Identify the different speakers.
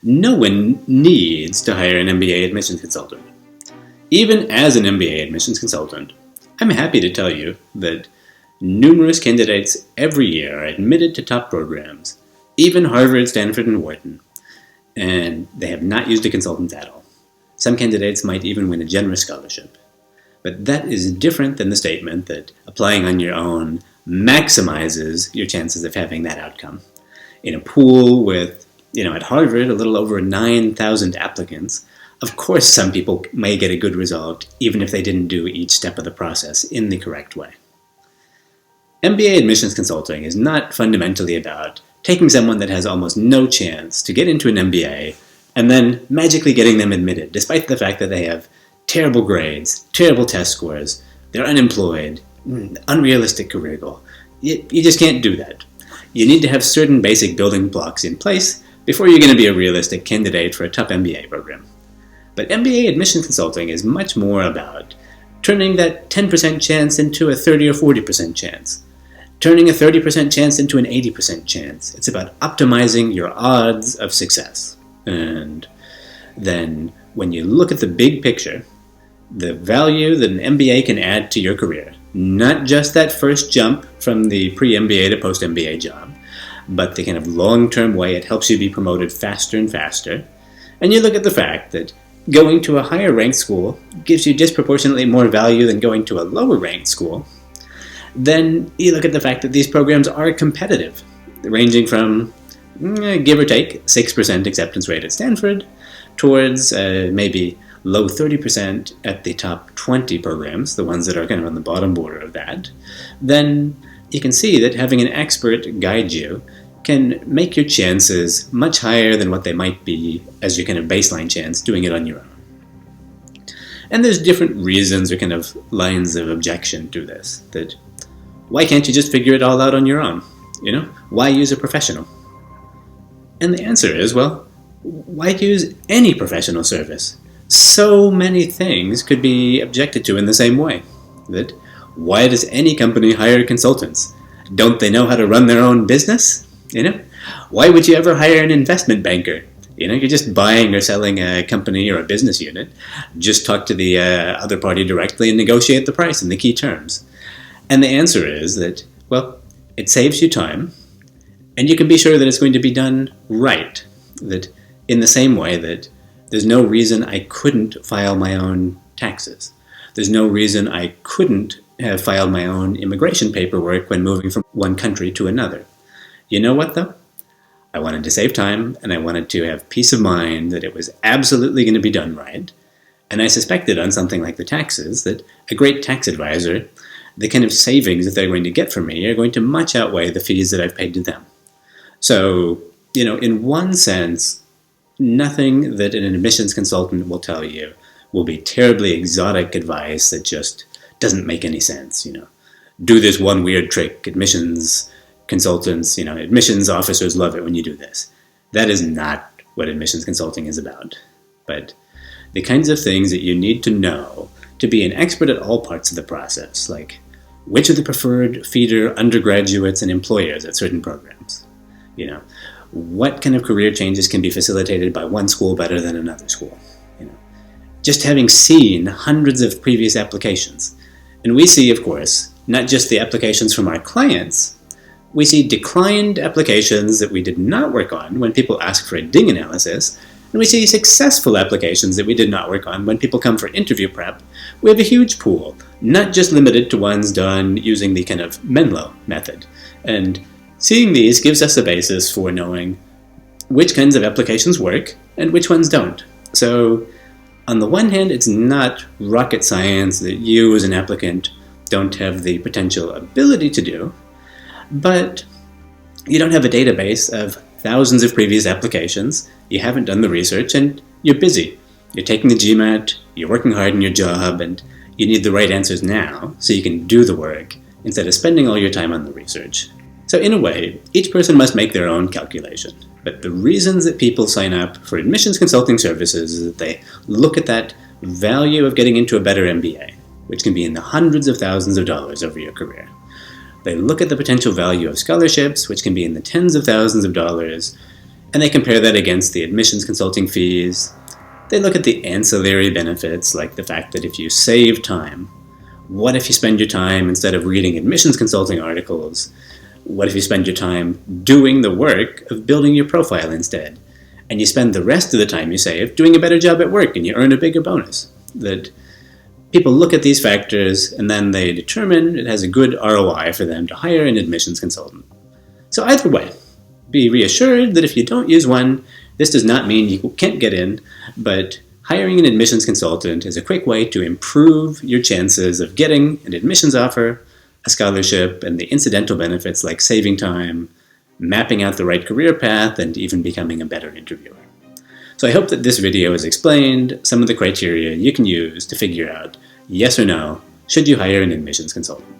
Speaker 1: No one needs to hire an MBA admissions consultant. Even as an MBA admissions consultant, I'm happy to tell you that numerous candidates every year are admitted to top programs, even Harvard, Stanford, and Wharton, and they have not used a consultant at all. Some candidates might even win a generous scholarship. But that is different than the statement that applying on your own maximizes your chances of having that outcome. In a pool with, at Harvard, a little over 9,000 applicants, of course some people may get a good result even if they didn't do each step of the process in the correct way. MBA admissions consulting is not fundamentally about taking someone that has almost no chance to get into an MBA and then magically getting them admitted, despite the fact that they have terrible grades, terrible test scores, they're unemployed, unrealistic career goal. You just can't do that. You need to have certain basic building blocks in place before you're going to be a realistic candidate for a top MBA program. But MBA admission consulting is much more about turning that 10% chance into a 30 or 40% chance, turning a 30% chance into an 80% chance. It's about optimizing your odds of success. And then when you look at the big picture, the value that an MBA can add to your career, not just that first jump from the pre-MBA to post-MBA job, but the kind of long-term way it helps you be promoted faster and faster. And you look at the fact that going to a higher ranked school gives you disproportionately more value than going to a lower ranked school. Then you look at the fact that these programs are competitive, ranging from, give or take, 6% acceptance rate at Stanford towards maybe low 30% at the top 20 programs, the ones that are kind of on the bottom border of that. Then you can see that having an expert guide you can make your chances much higher than what they might be as your kind of baseline chance doing it on your own. And there's different reasons or kind of lines of objection to this, that why can't you just figure it all out on your own? Why use a professional? And the answer is, well, why use any professional service? So many things could be objected to in the same way. That why does any company hire consultants? Don't they know how to run their own business? Why would you ever hire an investment banker? You're just buying or selling a company or a business unit. Just talk to the other party directly and negotiate the price and the key terms. And the answer is that, well, it saves you time, and you can be sure that it's going to be done right. That in the same way that there's no reason I couldn't file my own taxes. There's no reason I couldn't have filed my own immigration paperwork when moving from one country to another. You know what, though? I wanted to save time, and I wanted to have peace of mind that it was absolutely going to be done right. And I suspected on something like the taxes that a great tax advisor, the kind of savings that they're going to get from me are going to much outweigh the fees that I've paid to them. So, in one sense, nothing that an admissions consultant will tell you will be terribly exotic advice that just doesn't make any sense. Do this one weird trick. Admissions consultants, admissions officers love it when you do this. That is not what admissions consulting is about. But the kinds of things that you need to know to be an expert at all parts of the process, like which are the preferred feeder undergraduates and employers at certain programs. What kind of career changes can be facilitated by one school better than another school? Just having seen hundreds of previous applications. And we see, of course, not just the applications from our clients, we see declined applications that we did not work on when people ask for a DING analysis, and we see successful applications that we did not work on when people come for interview prep. We have a huge pool, not just limited to ones done using the kind of Menlo method. And seeing these gives us a basis for knowing which kinds of applications work and which ones don't. So, on the one hand, it's not rocket science that you as an applicant don't have the potential ability to do, but you don't have a database of thousands of previous applications, you haven't done the research, and you're busy. You're taking the GMAT, you're working hard in your job, and you need the right answers now so you can do the work instead of spending all your time on the research. So in a way, each person must make their own calculation. But the reasons that people sign up for admissions consulting services is that they look at that value of getting into a better MBA, which can be in the hundreds of thousands of dollars over your career. They look at the potential value of scholarships, which can be in the tens of thousands of dollars, and they compare that against the admissions consulting fees. They look at the ancillary benefits, like the fact that if you save time, what if you spend your time, instead of reading admissions consulting articles, what if you spend your time doing the work of building your profile instead? And you spend the rest of the time you save doing a better job at work and you earn a bigger bonus. That people look at these factors and then they determine it has a good ROI for them to hire an admissions consultant. So either way, be reassured that if you don't use one, this does not mean you can't get in, but hiring an admissions consultant is a quick way to improve your chances of getting an admissions offer, a scholarship, and the incidental benefits like saving time, mapping out the right career path, and even becoming a better interviewer. So I hope that this video has explained some of the criteria you can use to figure out yes or no, should you hire an admissions consultant.